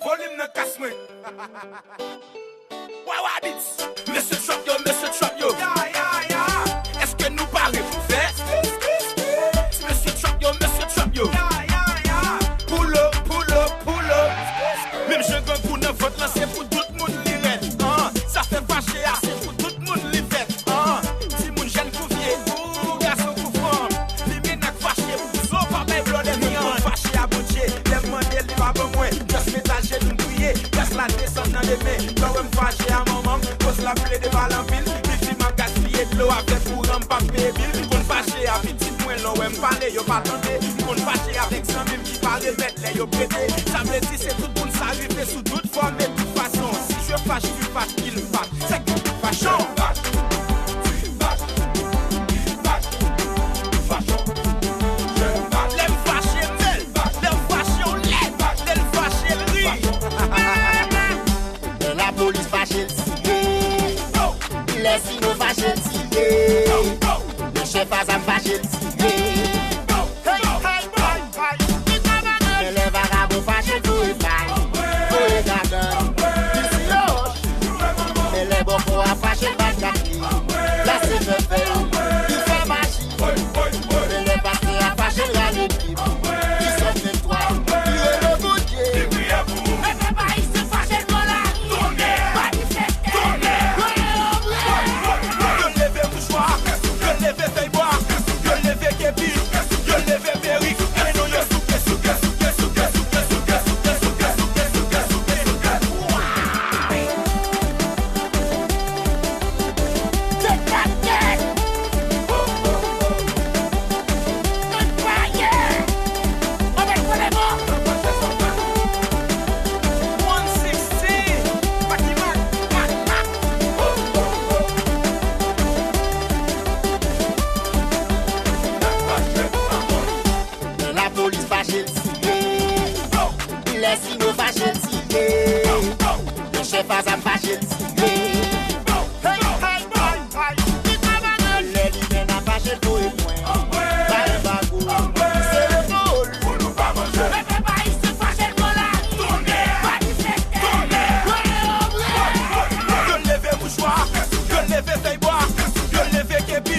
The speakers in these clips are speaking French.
volume ne casse moi. Monsieur Trap yo. Est-ce que nous parlons pour faire? Monsieur Trap yo. Pull up. Même je gagne pour 9 votes là, c'est pour tout le monde les rêves. Ça fait fâcher assez pour tout le monde les fêtes. Si mon jeune pour vieux, pour garçon pour femme. Les ménages fâchés pour so pas même blanc les miens. Fâchés à boucher, les mandés les pas bon moins. Just métager nous crier, laisse la descendre dans les mains. Quand on me fâché à maman, pose la plaie de balle en ville. Petit m'a gaspillé de l'eau avec pour un papier bill. Qu'on fâché à petit point l'eau, on me parler, yo pas tenter. Qu'on fâché avec 100 000 qui parle mettre les yo pété. Ça me dit c'est tout le monde s'arriver sous toute forme et toute façon. Si je fâche, tu fâches, il fâche. C'est que tu fâches. La police fâche le tiré. Les signaux fâche le tiré. Le chef a fâche le tiré. Les vagabonds fâche tout et faille. Tout et gardant. Et les bocaux a fâche le bagati. La c'est fait faire. Il fait machine. Et les patrons a fâche le ralenti. Ils sont de toi. Il est le bouquet. La police fâche le tiré. Les signaux fâche le tiré. Le chef a fâche le tiré. Les limaines a fâché tout et point. Pas le bagou, c'est le vol. Yo leve mouchoir, yo leve feuille boire, yo leve képi,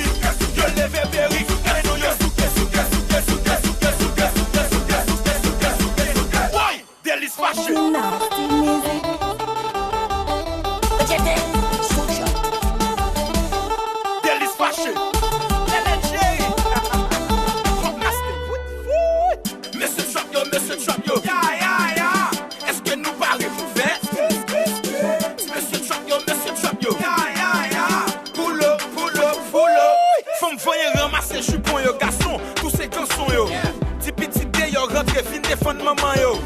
yo leve berry. Et nous yo souke. Ouais, délice fâché. Délice fâché. Monsieur Trap yo. Est-ce que nous parlons pour faire? Monsieur Trap yo. Pull up. Faut me voyer ramasser jupon yo garçon. Tous ces garçons yo. Ti petit dé yo rentre fin défendre maman yo.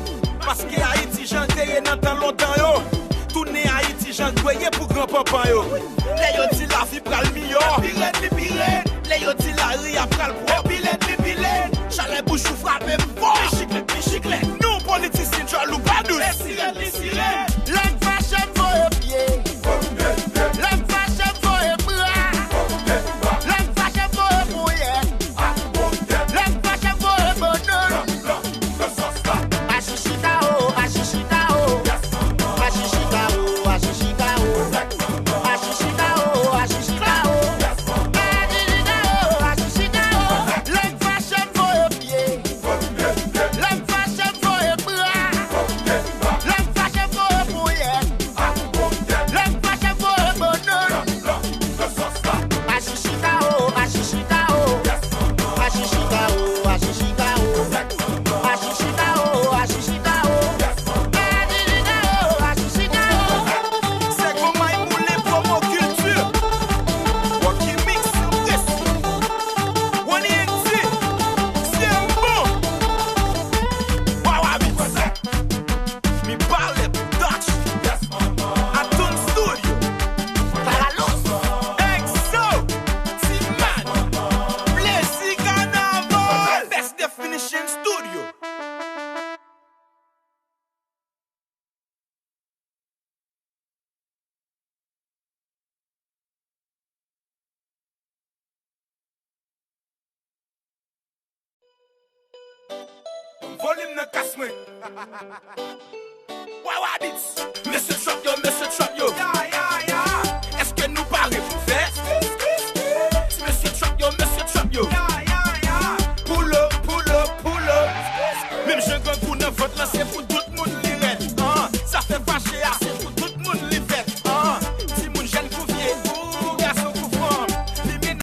Parce que Haïti j'en terre dans tant longtemps yo. Tourner Haïti j'en doyer pour grand-papa yo. Les yo dit la vie pral meilleur. Pirate. Les yo dit la ria pral pro. Pilette. Chalet bouchou frappé fort. Chiclet. Nous politiciens jaloux pas nous. Les sirènes. L'homme fâche pour le pied. L'homme fâche pour le bras. L'homme fâche pour le bouillet. L'homme fâche pour le bonheur. Achichitao. L'homme fâche pour le pied. L'homme fâche pour le bras. L'homme fâche pour le bouillet. L'homme fâche pour le bonheur. Achichitao. C'est comment ils moulent promo culture. Waki mix press. One ENT. C'est un bon. Wawa vite. Mi parle Dutch. Atom Studio. Exo. T-Man. Blessy Carnaval. Best Definition Studio. Volume ne casse moi. Wawabits. Monsieur Trap yo. Est-ce que nous parlons pour faire? Monsieur Trap yo. Pull up. Même je gagne pour 9 votes là, c'est pour tout le monde les rêves. Ça fait fâcher à